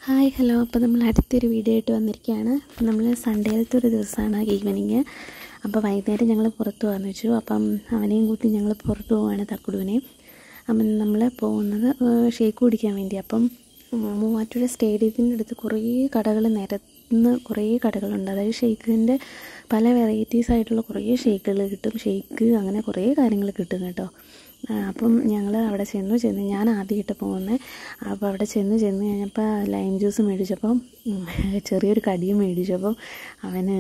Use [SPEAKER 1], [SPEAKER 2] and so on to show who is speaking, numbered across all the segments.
[SPEAKER 1] Hi hello. അപ്പോൾ നമ്മൾ അടുത്തൊരു വീഡിയോ ആയിട്ട് വന്നിരിക്കുകയാണ്. അപ്പോൾ നമ്മൾ സൺഡേയിലത്തെ ഒരു ദിവസമാണ് ഈവനിങ്. അപ്പോൾ വൈകുന്നേരം ഞങ്ങൾ പുറത്ത് പോകാമെന്ന് വെച്ചു. അപ്പം അവനെയും കൂട്ടി ഞങ്ങൾ പുറത്ത് പോവുകയാണ്, തക്കുടുവിനെയും. അപ്പം നമ്മൾ പോകുന്നത് ഷേക്ക് കുടിക്കാൻ വേണ്ടി. അപ്പം മൂവാറ്റുപുഴ സ്റ്റേഡിയത്തിൻ്റെ അടുത്ത് കുറേ കടകൾ നിരന്ന് കുറേ കടകളുണ്ട്. അതായത് ഷേക്കിൻ്റെ പല വെറൈറ്റീസ് ആയിട്ടുള്ള കുറേ ഷേക്കുകൾ കിട്ടും. ഷേക്ക് അങ്ങനെ കുറേ കാര്യങ്ങൾ കിട്ടും കേട്ടോ. അപ്പം ഞങ്ങൾ അവിടെ ചെന്ന് ഞാൻ ആദ്യമായിട്ട് പോകുന്നത്. അപ്പോൾ അവിടെ ചെന്ന് കഴിഞ്ഞപ്പോൾ ലൈം ജ്യൂസ് മേടിച്ചപ്പം ചെറിയൊരു കടിയും മേടിച്ചപ്പം അവന്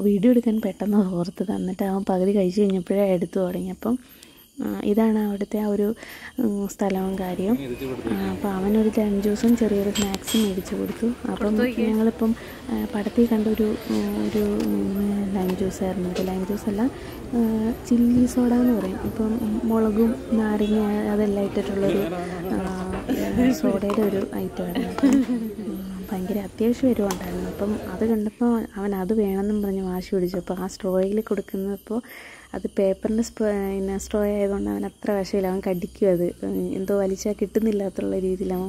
[SPEAKER 1] വീഡിയോ എടുക്കാൻ പെട്ടെന്ന് ഓർത്ത് തന്നിട്ട് അവൻ പകുതി കഴിച്ച് കഴിഞ്ഞപ്പോഴേ എടുത്തു തുടങ്ങിയപ്പം ഇതാണ് അവിടുത്തെ ആ ഒരു സ്ഥലവും കാര്യം. അപ്പോൾ അവനൊരു ലൈം ജ്യൂസും ചെറിയൊരു സ്നാക്സും മേടിച്ച് കൊടുത്തു. അപ്പം ഞങ്ങളിപ്പം പടത്തിൽ കണ്ട ഒരു ലൈം ജ്യൂസായിരുന്നു. അപ്പോൾ ലൈം ജ്യൂസല്ല, ചില്ലി സോഡ എന്ന് പറയും. ഇപ്പം മുളകും നാരങ്ങ അതെല്ലാം ഇട്ടിട്ടുള്ളൊരു സോഡയുടെ ഒരു ഐറ്റമായിരുന്നു. ഭയങ്കര അത്യാവശ്യം വരുവുണ്ടായിരുന്നു. അപ്പം അത് കണ്ടപ്പോൾ അവൻ അത് വേണമെന്നും പറഞ്ഞ് വാശി പിടിച്ചു. അപ്പോൾ ആ സ്ട്രോയിൽ കൊടുക്കുന്നപ്പോൾ അത് പേപ്പറിൻ്റെ സ്ട്രോ ആയതുകൊണ്ട് അവൻ അത്ര വശമില്ല. അവൻ കടിക്കും. അത് എന്തോ വലിച്ചാൽ കിട്ടുന്നില്ലാത്തുള്ള രീതിയിൽ അവൻ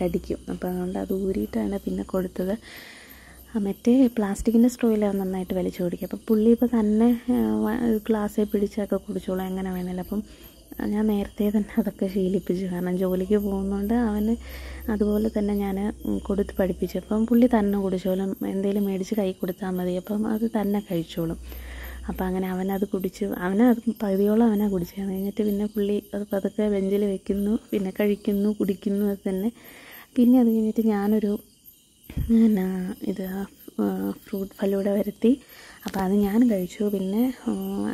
[SPEAKER 1] കടിക്കും. അപ്പോൾ അതുകൊണ്ട് അത് ഊരിയിട്ടാണ് പിന്നെ കൊടുത്തത്. മറ്റേ പ്ലാസ്റ്റിക്കിൻ്റെ സ്ട്രോയിൽ അവൻ നന്നായിട്ട് വലിച്ചു കുടിക്കും. അപ്പോൾ പുള്ളി ഇപ്പോൾ തന്നെ ഗ്ലാസ്സിൽ പിടിച്ചൊക്കെ കുടിച്ചോളൂ, എങ്ങനെ വേണമല്ലോ. അപ്പം ഞാൻ നേരത്തെ തന്നെ അതൊക്കെ ശീലിപ്പിച്ചു. കാരണം ജോലിക്ക് പോകുന്നതുകൊണ്ട് അവന് അതുപോലെ തന്നെ ഞാൻ കൊടുത്ത് പഠിപ്പിച്ചു. അപ്പം പുള്ളി തന്നെ കുടിച്ചോളും. എന്തെങ്കിലും മേടിച്ച് കൈ കൊടുത്താൽ മതി, അപ്പം അത് തന്നെ കഴിച്ചോളും. അപ്പം അങ്ങനെ അവനത് കുടിച്ചു. അവനത് പകുതിയോളം അവനാണ് കുടിച്ചത്. കഴിഞ്ഞിട്ട് പിന്നെ പുള്ളി അത് പതുക്കെ ബെഞ്ചിൽ വെക്കുന്നു, പിന്നെ കഴിക്കുന്നു, കുടിക്കുന്നു. അത് തന്നെ പിന്നെ അത് കഴിഞ്ഞിട്ട് ഞാനൊരു ഫ്രൂട്ട് ഫലൂഡ വരുത്തി. അപ്പോൾ അത് ഞാൻ കഴിച്ചു. പിന്നെ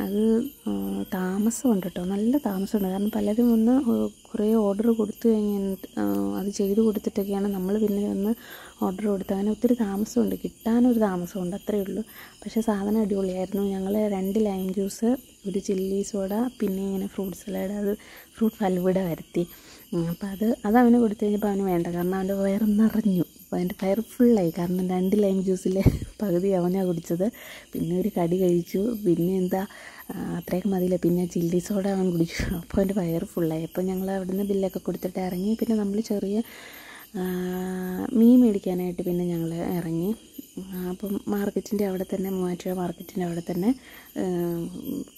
[SPEAKER 1] അത് താമസമുണ്ട് കേട്ടോ, നല്ല താമസമുണ്ട്. കാരണം പലരും ഒന്ന് കുറേ ഓർഡർ കൊടുത്തു കഴിഞ്ഞിട്ട് അത് ചെയ്ത് കൊടുത്തിട്ടൊക്കെയാണ് നമ്മൾ പിന്നെ ഒന്ന് ഓർഡർ കൊടുത്തത്. അങ്ങനെ ഒത്തിരി താമസമുണ്ട്, കിട്ടാനൊരു താമസമുണ്ട്, അത്രയേ ഉള്ളൂ. പക്ഷേ സാധനം അടിപൊളിയായിരുന്നു. ഞങ്ങൾ 2 ലൈം ജ്യൂസ്, ഒരു ചില്ലി സോഡ, പിന്നെ ഇങ്ങനെ ഫ്രൂട്ട് സലാഡ്, അത് ഫ്രൂട്ട് ഫലൂഡ വരുത്തി. അപ്പോൾ അത് അവന് കൊടുത്തു കഴിഞ്ഞപ്പോൾ അവന് വേണ്ട. കാരണം അവൻ്റെ വയറ് നിറഞ്ഞു. അപ്പോൾ അതിൻ്റെ വയറ് ഫുള്ളായി. കാരണം 2 ലൈം ജ്യൂസിൽ പകുതി അവനാണ് കുടിച്ചത്. പിന്നെ ഒരു കടി കഴിച്ചു. പിന്നെ എന്താ അത്രയൊക്കെ മതിയില്ല. പിന്നെ ചില്ലി സോഡ അവൻ കുടിച്ചു. അപ്പോൾ അവൻ്റെ വയറ് ഫുള്ളായി. അപ്പോൾ ഞങ്ങൾ അവിടുന്ന് ബില്ലൊക്കെ കൊടുത്തിട്ട് ഇറങ്ങി. പിന്നെ നമ്മൾ ചെറിയ മീൻ മേടിക്കാനായിട്ട് പിന്നെ ഞങ്ങൾ ഇറങ്ങി. അപ്പം മാർക്കറ്റിൻ്റെ അവിടെ തന്നെ, മൂവാറ്റുപുഴ മാർക്കറ്റിൻ്റെ അവിടെ തന്നെ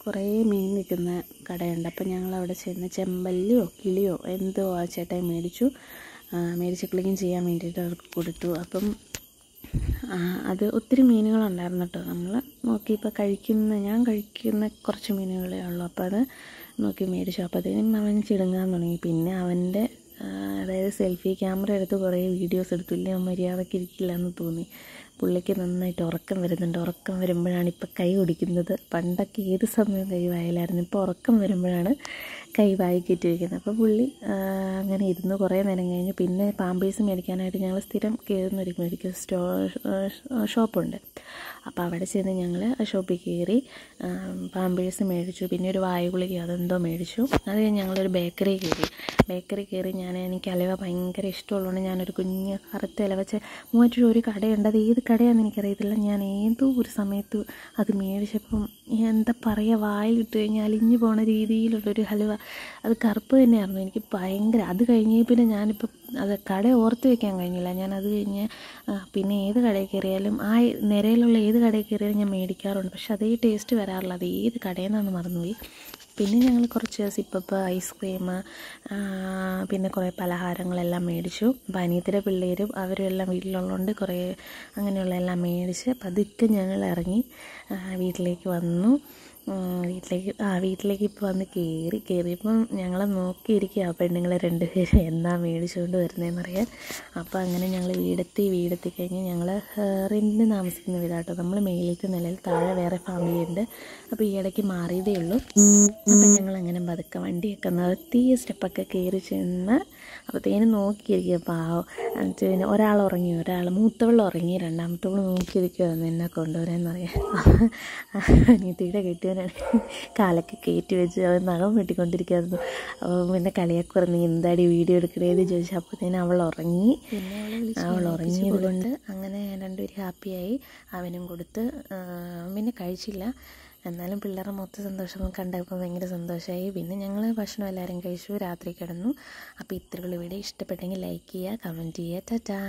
[SPEAKER 1] കുറേ മീൻ വിൽക്കുന്ന കടയുണ്ട്. അപ്പം ഞങ്ങൾ അവിടെ ചെന്ന് ചെമ്പല്ലിയോ കിളിയോ എന്തോ ആ ചേട്ടായി മേടിച്ച് ക്ലീൻ ചെയ്യാൻ വേണ്ടിയിട്ട് അവർക്ക് കൊടുത്തു. അപ്പം അത് ഒത്തിരി മീനുകളുണ്ടായിരുന്നു കേട്ടോ. നമ്മൾ നോക്കി ഇപ്പോൾ ഞാൻ കഴിക്കുന്ന കുറച്ച് മീനുകളേ ഉള്ളൂ. അപ്പോൾ അത് നോക്കി മേടിച്ചു. അപ്പോഴത്തേനും അവൻ ചിടുങ്ങാൻ തുടങ്ങി. പിന്നെ അവൻ്റെ അതായത് സെൽഫി ക്യാമറ എടുത്ത് കുറേ വീഡിയോസ് എടുത്തില്ലേ, അവൻ മര്യാദയ്ക്ക് ഇരിക്കില്ല എന്ന് തോന്നി. പുള്ളിക്ക് നന്നായിട്ട് ഉറക്കം വരുന്നുണ്ട്. ഉറക്കം വരുമ്പോഴാണ് ഇപ്പോൾ കൈ കുടിക്കുന്നത്. പണ്ടൊക്കെ ഏത് സമയവും കൈ വായിലായിരുന്നു. ഇപ്പോൾ ഉറക്കം വരുമ്പോഴാണ് കൈ വായി കയറ്റി വയ്ക്കുന്നത്. അപ്പോൾ പുള്ളി അങ്ങനെ ഇരുന്ന് കുറേ നേരം കഴിഞ്ഞ് പിന്നെ പാമ്പേഴ്സ് മേടിക്കാനായിട്ട് ഞങ്ങൾ സ്ഥിരം കയറുന്നൊരു മെഡിക്കൽ ഷോപ്പുണ്ട്. അപ്പോൾ അവിടെ ചെന്ന് ഞങ്ങൾ ആ ഷോപ്പിൽ കയറി പാമ്പേഴ്സ് മേടിച്ചു. പിന്നെ ഒരു വായുഗുളിക അതെന്തോ മേടിച്ചു. അത് കഴിഞ്ഞ് ഞങ്ങളൊരു ബേക്കറി കയറി. എനിക്ക് അലവ ഭയങ്കര ഇഷ്ടമുള്ളതുകൊണ്ട് ഞാനൊരു കുഞ്ഞ് കറുത്ത ഇല വെച്ച് മൂവാറ്റുപുഴ ഒരു കടയുണ്ട്. അത് ഏത് കടയാണെന്ന് എനിക്കറിയത്തില്ല. ഞാൻ ഏതോ ഒരു സമയത്ത് അത് മേടിച്ചപ്പം എന്താ പറയുക, വായിലിട്ട് കഴിഞ്ഞാൽ അലിഞ്ഞു പോണ രീതിയിലുള്ളൊരു ഹലുവ. അത് കറുപ്പ് തന്നെയായിരുന്നു. എനിക്ക് ഭയങ്കര അത് കഴിഞ്ഞ് പിന്നെ ഞാനിപ്പം അത് കട ഓർത്ത് വയ്ക്കാൻ കഴിഞ്ഞില്ല. ഞാനത് കഴിഞ്ഞ് പിന്നെ ഏത് കടയിൽ കയറിയാലും ആ നിരയിലുള്ള ഏത് കടയിൽ കയറിയാലും ഞാൻ മേടിക്കാറുണ്ട്. പക്ഷെ അതേ ടേസ്റ്റ് വരാറില്ല. അത് ഏത് കടയിൽ നിന്നാണെന്ന് മറന്നുപോയി. പിന്നെ ഞങ്ങൾ കുറച്ച് സിപ്പപ്പ്, ഐസ്ക്രീം, പിന്നെ കുറേ പലഹാരങ്ങളെല്ലാം മേടിച്ചു. അപ്പോൾ അനിയത്തിയുടെ പിള്ളേരും അവരും എല്ലാം വീട്ടിലുള്ളതുകൊണ്ട് കുറേ അങ്ങനെയുള്ള എല്ലാം മേടിച്ച് പതുക്കെ ഞങ്ങൾ ഇറങ്ങി വീട്ടിലേക്ക് വന്നു. വീട്ടിലേക്ക് ഇപ്പോൾ വന്ന് കയറിയപ്പം ഞങ്ങളെ നോക്കിയിരിക്കുക പെണ്ണുങ്ങൾ 2 പേരും എന്നാ മേടിച്ചുകൊണ്ട് വരുന്നതെന്നറിയാൻ. അപ്പോൾ അങ്ങനെ ഞങ്ങൾ വീടെത്തി കഴിഞ്ഞ് ഞങ്ങൾ റെൻറ്റിന് താമസിക്കുന്ന വീടാട്ടോ. നമ്മൾ മേലിലത്തെ നിലയിൽ, താഴെ വേറെ ഫാമിലി ഉണ്ട്. അപ്പോൾ ഈ ഇടയ്ക്ക് മാറിയതേ ഉള്ളൂ. അപ്പം ഞങ്ങളങ്ങനെ പതുക്കെ വണ്ടിയൊക്കെ നിർത്തി സ്റ്റെപ്പൊക്കെ കയറി ചെന്ന് അപ്പോഴത്തേനും നോക്കിയിരിക്കുക. പാവം പിന്നെ ഒരാൾ മൂത്തവൾ ഉറങ്ങി, രണ്ടാമത്തവൾ നോക്കിയിരിക്കുമായിരുന്നു എന്നെ കൊണ്ടുവരാമെന്നറിയാം. അനിയത്തിയുടെ കെട്ടിയവനാണ് കാലൊക്കെ കയറ്റി വെച്ച് അവൻ നഖം വെട്ടിക്കൊണ്ടിരിക്കുകയായിരുന്നു. അപ്പോൾ പിന്നെ കളിയൊക്കെ പറഞ്ഞ് എന്താടി വീഡിയോ എടുക്കണേന്ന് ചോദിച്ചു. അപ്പോഴത്തേനും അവൾ ഉറങ്ങിയത് കൊണ്ട് അങ്ങനെ രണ്ടുപേരും ഹാപ്പിയായി. അവനും കൊടുത്ത് പിന്നെ കഴിച്ചില്ല. എന്നാലും പിള്ളേരുടെ മൊത്തം സന്തോഷം കണ്ടപ്പോൾ ഭയങ്കര സന്തോഷമായി. പിന്നെ ഞങ്ങൾ ഭക്ഷണം എല്ലാവരും കഴിച്ചു, രാത്രി കിടന്നു. അപ്പോൾ ഇത്രയുള്ള വീഡിയോ ഇഷ്ടപ്പെട്ടെങ്കിൽ ലൈക്ക് ചെയ്യുക, കമൻറ്റ് ചെയ്യുക. ടാറ്റാ.